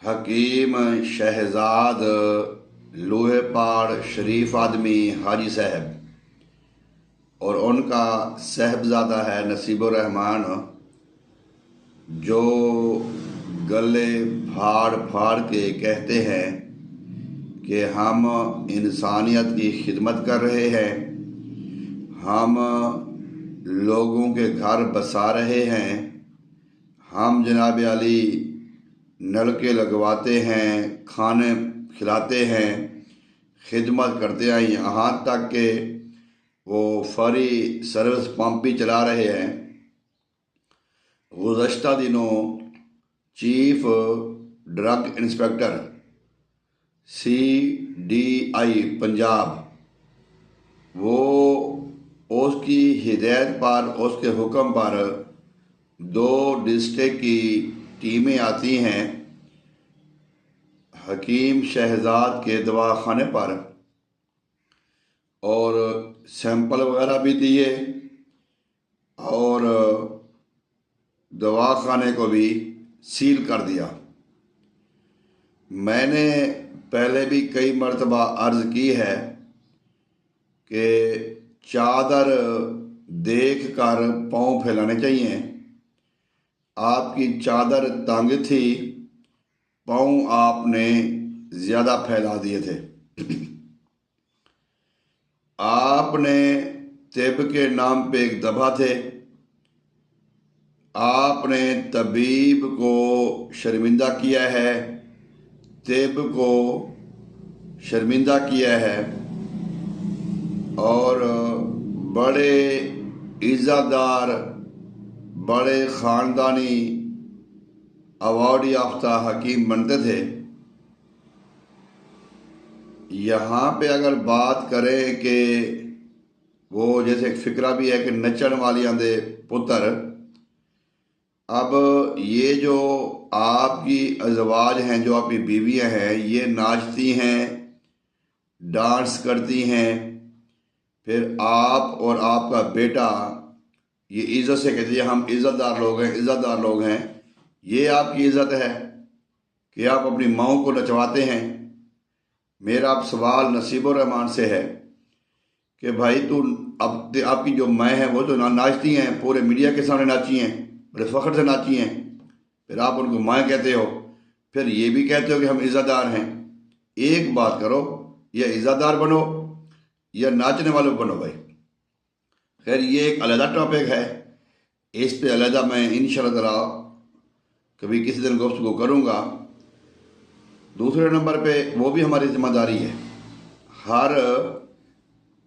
حکیم شہزاد لوہے پاڑ شریف آدمی حاجی صاحب اور ان کا صاحبزادہ ہے نصیب الرحمان، جو گلے پھاڑ پھاڑ کے کہتے ہیں کہ ہم انسانیت کی خدمت کر رہے ہیں، ہم لوگوں کے گھر بسا رہے ہیں، ہم جناب علی نلکے لگواتے ہیں، کھانے کھلاتے ہیں، خدمت کرتے ہیں، یہاں تک کہ وہ فری سروس پمپ بھی چلا رہے ہیں۔ گزشتہ دنوں chief drug inspector CDI Punjab وہ اس کی ہدایت پر، اس کے حکم پر 2 ڈسٹرکٹ کی ٹیمیں آتی ہیں حکیم شہزاد کے دواخانے پر، اور سیمپل وغیرہ بھی دیے اور دواخانے کو بھی سیل کر دیا۔ میں نے پہلے بھی کئی مرتبہ عرض کی ہے کہ چادر دیکھ کر پاؤں پھیلانے چاہیے۔ آپ کی چادر تنگ تھی، پاؤں آپ نے زیادہ پھیلا دیے تھے۔ آپ نے طب کے نام پہ ایک دبا تھے، آپ نے طبیب کو شرمندہ کیا ہے، طب کو شرمندہ کیا ہے، اور بڑے عزت دار، بڑے خاندانی ایوارڈ یافتہ حکیم بنتے تھے۔ یہاں پہ اگر بات کریں کہ وہ جیسے ایک فقرہ بھی ہے کہ نچن والیاں دے پتر، اب یہ جو آپ کی ازواج ہیں، جو آپ کی بیویاں ہیں، یہ ناچتی ہیں، ڈانس کرتی ہیں، پھر آپ اور آپ کا بیٹا یہ عزت سے کہتے ہیں ہم عزت دار لوگ ہیں، عزت دار لوگ ہیں۔ یہ آپ کی عزت ہے کہ آپ اپنی ماؤں کو نچواتے ہیں؟ میرا اب سوال نصیب الرحمان سے ہے کہ بھائی تو آپ کی جو مائیں ہیں وہ تو ناچتی ہیں، پورے میڈیا کے سامنے ناچی ہیں، بڑے فخر سے ناچی ہیں، پھر آپ ان کو مائیں کہتے ہو، پھر یہ بھی کہتے ہو کہ ہم عزت دار ہیں۔ ایک بات کرو، یا عزت دار بنو یا ناچنے والے بنو بھائی۔ خیر، یہ ایک علیحدہ ٹاپک ہے، اس پہ علیحدہ میں انشاءاللہ تعالی کبھی کسی دن گفتگو کروں گا۔ دوسرے نمبر پہ وہ بھی ہماری ذمہ داری ہے، ہر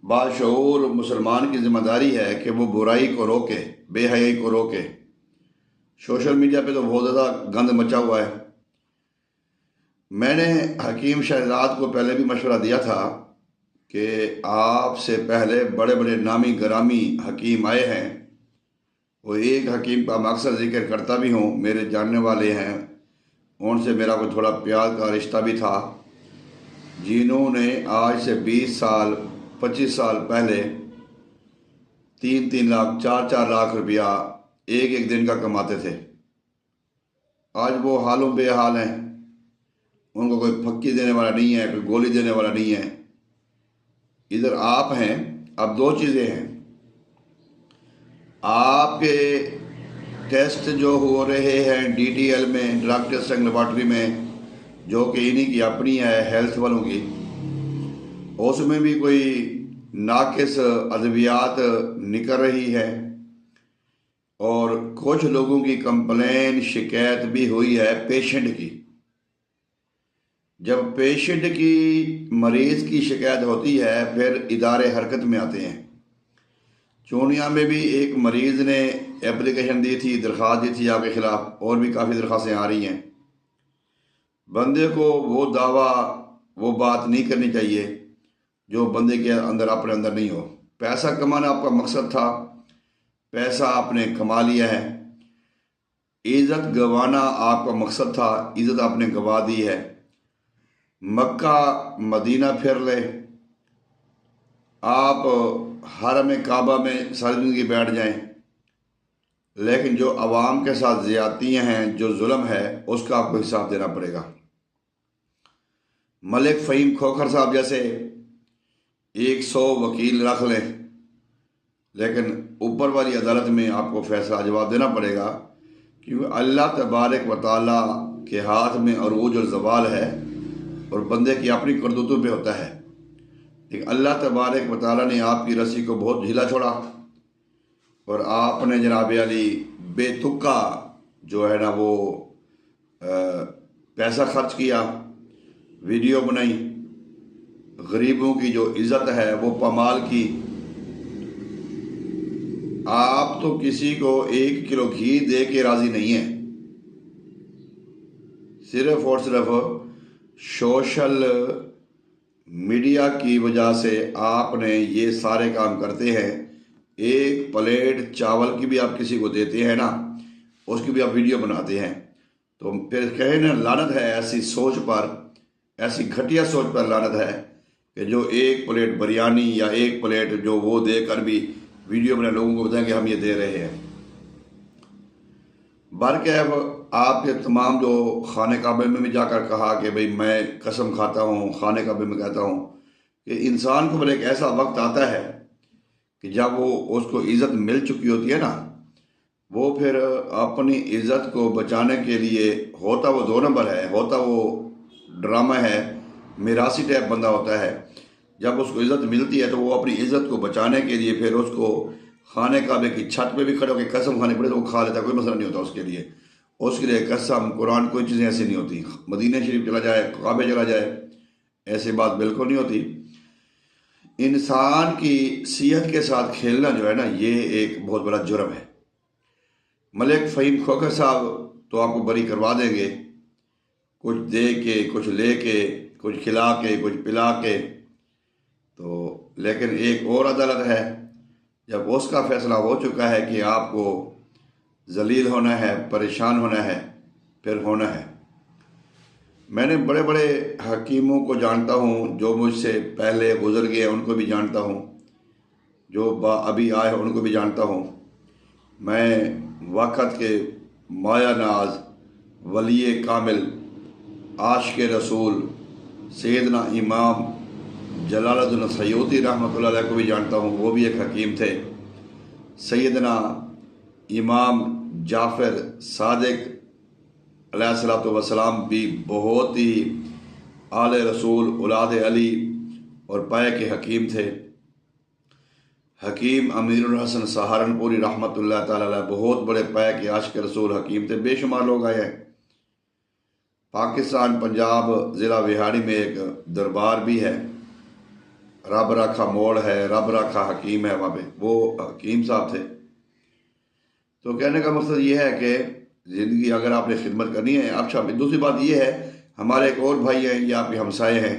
باشعور مسلمان کی ذمہ داری ہے کہ وہ برائی کو روکے، بے حیائی کو روکے۔ سوشل میڈیا پہ تو بہت زیادہ گند مچا ہوا ہے۔ میں نے حکیم شہزاد کو پہلے بھی مشورہ دیا تھا کہ آپ سے پہلے بڑے بڑے نامی گرامی حکیم آئے ہیں، وہ ایک حکیم کا میں اکثر ذکر کرتا بھی ہوں، میرے جاننے والے ہیں، ان سے میرا کوئی تھوڑا پیار کا رشتہ بھی تھا، جنہوں نے آج سے 20 سال 25 سال پہلے 3 لاکھ 4 لاکھ روپیہ ایک دن کا کماتے تھے۔ آج وہ حالوں بے حال ہیں، ان کو کوئی پھکی دینے والا نہیں ہے، کوئی گولی دینے والا نہیں ہے۔ ادھر آپ ہیں، اب 2 چیزیں ہیں، آپ کے ٹیسٹ جو ہو رہے ہیں DTL میں، ڈرگ ٹیسٹنگ لیبارٹری میں، جو کہ انہی کی اپنی ہے ہیلتھ والوں کی، اس میں بھی کوئی ناقص ادویات نکل رہی ہے، اور کچھ لوگوں کی کمپلین شکایت بھی ہوئی ہے پیشنٹ کی۔ جب پیشنٹ کی، مریض کی شکایت ہوتی ہے، پھر ادارے حرکت میں آتے ہیں۔ چونیا میں بھی ایک مریض نے اپلیکیشن دی تھی، درخواست دی تھی آپ کے خلاف، اور بھی کافی درخواستیں آ رہی ہیں۔ بندے کو وہ دعویٰ، وہ بات نہیں کرنی چاہیے جو بندے کے اندر، اپنے اندر نہیں ہو۔ پیسہ کمانا آپ کا مقصد تھا، پیسہ آپ نے کما لیا ہے۔ عزت گنوانا آپ کا مقصد تھا، عزت آپ نے گنوا دی ہے۔ مکہ مدینہ پھر لے، آپ حرم کعبہ میں ساری زندگی بیٹھ جائیں، لیکن جو عوام کے ساتھ زیادتیاں ہیں، جو ظلم ہے، اس کا آپ کو حساب دینا پڑے گا۔ ملک فہیم کھوکھر صاحب جیسے 100 وکیل رکھ لیں، لیکن اوپر والی عدالت میں آپ کو فیصلہ جواب دینا پڑے گا، کیونکہ اللہ تبارک و تعالیٰ کے ہاتھ میں عروج اور زوال ہے، اور بندے کی اپنی کرتوتوں پہ ہوتا ہے۔ لیکن اللہ تبارک و تعالیٰ نے آپ کی رسی کو بہت ڈھیلا چھوڑا، اور آپ نے جناب علی بے تکا جو ہے نا وہ پیسہ خرچ کیا، ویڈیو بنائی، غریبوں کی جو عزت ہے وہ پامال کی۔ آپ تو کسی کو 1 کلو گھی دے کے راضی نہیں ہیں، صرف اور صرف سوشل میڈیا کی وجہ سے آپ نے یہ سارے کام کرتے ہیں۔ 1 پلیٹ چاول کی بھی آپ کسی کو دیتے ہیں نا، اس کی بھی آپ ویڈیو بناتے ہیں، تو پھر کہیں نا لعنت ہے ایسی سوچ پر، ایسی گھٹیا سوچ پر لعنت ہے کہ جو 1 پلیٹ بریانی یا 1 پلیٹ جو وہ دے کر بھی ویڈیو بنا لوگوں کو بتائیں کہ ہم یہ دے رہے ہیں۔ برکیف آپ کے تمام جو خانہ کعبہ میں بھی جا کر کہا کہ بھئی میں قسم کھاتا ہوں، خانہ کعبہ میں کہتا ہوں کہ انسان کو ایک ایسا وقت آتا ہے کہ جب وہ اس کو عزت مل چکی ہوتی ہے نا، وہ پھر اپنی عزت کو بچانے کے لیے ہوتا وہ 2 نمبر ہے، ہوتا وہ ڈرامہ ہے، میراثی ٹائپ بندہ ہوتا ہے۔ جب اس کو عزت ملتی ہے تو وہ اپنی عزت کو بچانے کے لیے پھر اس کو خانہ کعبے کی چھت پہ بھی کھڑے ہو کے قسم کھانی پڑے تو وہ کھا لیتا ہے، کوئی مسئلہ نہیں ہوتا اس کے لیے۔ اس کے لیے قسم، قرآن، کوئی چیزیں ایسی نہیں ہوتی۔ مدینہ شریف چلا جائے، کعبے چلا جائے، ایسی بات بالکل نہیں ہوتی۔ انسان کی صحت کے ساتھ کھیلنا جو ہے نا، یہ ایک بہت بڑا جرم ہے۔ ملک فہیم کھوکھر صاحب تو آپ کو بری کروا دیں گے، کچھ دے کے، کچھ لے کے، کچھ کھلا کے، کچھ پلا کے، تو لیکن ایک اور عدالت ہے، جب اس کا فیصلہ ہو چکا ہے کہ آپ کو ذلیل ہونا ہے، پریشان ہونا ہے، پھر ہونا ہے۔ میں نے بڑے بڑے حکیموں کو جانتا ہوں، جو مجھ سے پہلے گزر گئے ان کو بھی جانتا ہوں، جو ابھی آئے ان کو بھی جانتا ہوں۔ میں وقت کے مایہ ناز، ولی کامل، عاشق رسول سیدنا امام جلال الدین سیوطی رحمۃ اللہ علیہ کو بھی جانتا ہوں، وہ بھی ایک حکیم تھے۔ سیدنا امام جعفر صادق علیہ الصلوۃ والسلام بھی بہت ہی آل رسول، اولاد علی اور پائے کے حکیم تھے۔ حکیم امیر الحسن سہارنپوری رحمۃ اللہ تعالیٰ علیہ بہت بڑے پائے کے عاشق رسول حکیم تھے، بے شمار لوگ آئے ہیں۔ پاکستان پنجاب ضلع وہاڑی میں ایک دربار بھی ہے، رب رکھا موڑ ہے، رب رکھا حکیم ہے، وہاں پہ وہ حکیم صاحب تھے۔ تو کہنے کا مقصد یہ ہے کہ زندگی اگر آپ نے خدمت کرنی ہے۔ اچھا، دوسری بات یہ ہے، ہمارے ایک اور بھائی ہیں، یہ آپ کے ہمسائے ہیں،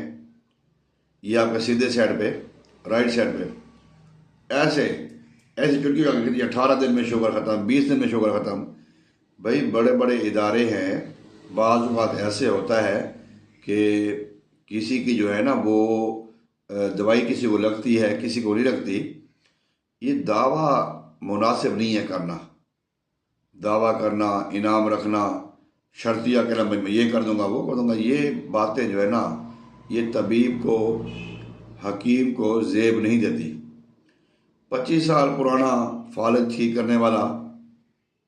یہ آپ کے سیدھے سائڈ پہ، رائٹ سائڈ پہ، ایسی چٹکی کا 18 دن میں شوگر ختم، 20 دن میں شوگر ختم۔ بھائی بڑے بڑے ادارے ہیں، بعض اوقات ایسے ہوتا ہے کہ کسی کی جو ہے نا وہ دوائی کسی کو لگتی ہے، کسی کو نہیں لگتی۔ یہ دعویٰ مناسب نہیں ہے کرنا، دعویٰ کرنا، انعام رکھنا، شرطیہ کہنا میں یہ کر دوں گا، وہ کر دوں گا، یہ باتیں جو ہے نا یہ طبیب کو، حکیم کو زیب نہیں دیتی۔ 25 سال پرانا فالج ٹھیک کرنے والا،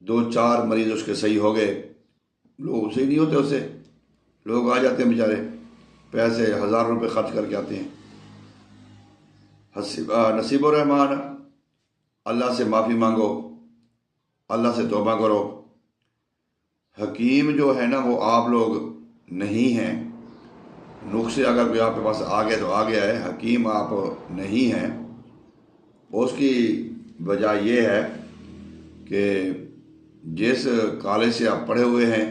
2-4 مریض اس کے صحیح ہو گئے، لوگ صحیح نہیں ہوتے، اس سے لوگ آ جاتے ہیں بیچارے، پیسے 1000 روپے خرچ کر کے آتے ہیں۔ نصیب الرحمان، اللہ سے معافی مانگو، اللہ سے توبہ کرو۔ حکیم جو ہے نا وہ آپ لوگ نہیں ہیں، نسخے اگر کوئی آپ کے پاس آ گیا تو آ گیا ہے، حکیم آپ نہیں ہیں۔ اس کی وجہ یہ ہے کہ جس کالج سے آپ پڑھے ہوئے ہیں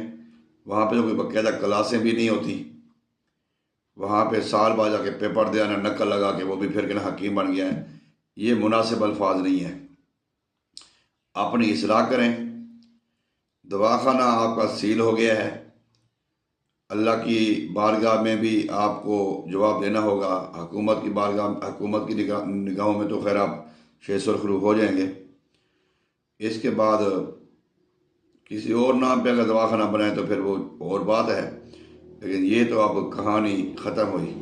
وہاں پہ کوئی باقاعدہ کلاسیں بھی نہیں ہوتی، وہاں پہ سال بعد جا کے پیپر دے آنا، نقل لگا کے وہ بھی پھر کہنا حکیم بن گیا ہے، یہ مناسب الفاظ نہیں ہے۔ اپنی اصلاح کریں۔ دواخانہ آپ کا سیل ہو گیا ہے، اللہ کی بارگاہ میں بھی آپ کو جواب دینا ہوگا، حکومت کی بارگاہ، حکومت کی نگاہوں میں تو خیر آپ شہ سرخرو ہو جائیں گے۔ اس کے بعد کسی اور نام پہ اگر دواخانہ بنائیں تو پھر وہ اور بات ہے، لیکن یہ تو اب کہانی ختم ہوئی.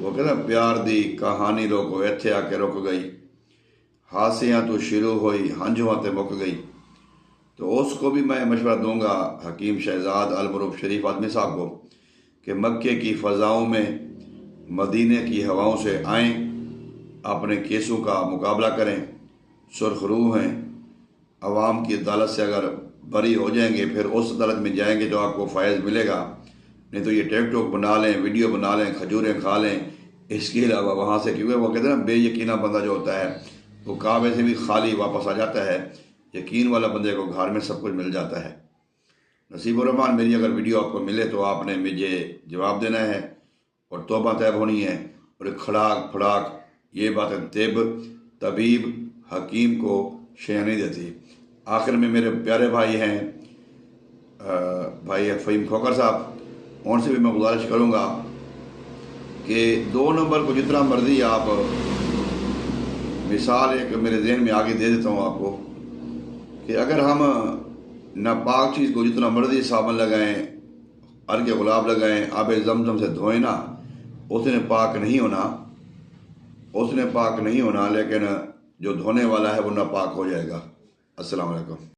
وہ کہتا پیار دی کہانی لوگو ایتھے آ کے رک گئی، ہاسیاں تو شروع ہوئی ہنجواں تے مک گئی. تو اس کو بھی میں مشورہ دوں گا حکیم شہزاد المعروف شریف آدمی صاحب کو کہ مکے کی فضاؤں میں مدینے کی ہواؤں سے آئیں، اپنے کیسوں کا مقابلہ کریں، سرخ روح ہیں، عوام کی عدالت سے اگر بری ہو جائیں گے پھر اس عدالت میں جائیں گے جو آپ کو فائز ملے گا. نہیں تو یہ ٹیک ٹاک بنا لیں، ویڈیو بنا لیں، کھجوریں کھا لیں، اس کے علاوہ وہاں سے، کیونکہ وہ کہتے ہیں نا بے یقینہ بندہ جو ہوتا ہے وہ کعبے سے بھی خالی واپس آ جاتا ہے، یقین والا بندے کو گھر میں سب کچھ مل جاتا ہے. نصیب الرحمان میری اگر ویڈیو آپ کو ملے تو آپ نے مجھے جواب دینا ہے اور توبہ طیب ہونی ہے. اور کھڑاک پھڑاک یہ باتیں طبیب حکیم کو شے نہیں دیتی. آخر میں میرے پیارے بھائی ہیں بھائی فہیم کھوکر صاحب، ان سے بھی میں گزارش کروں گا کہ 2 نمبر کو جتنا مرضی آپ، مثال ایک میرے ذہن میں آگے دے دیتا ہوں آپ کو کہ اگر ہم ناپاک چیز کو جتنا مرضی صابن لگائیں، عرق گلاب لگائیں، آب زمزم سے دھوئیں نا، اس نے پاک نہیں ہونا، لیکن جو دھونے والا ہے وہ ناپاک ہو جائے گا. السلام علیکم.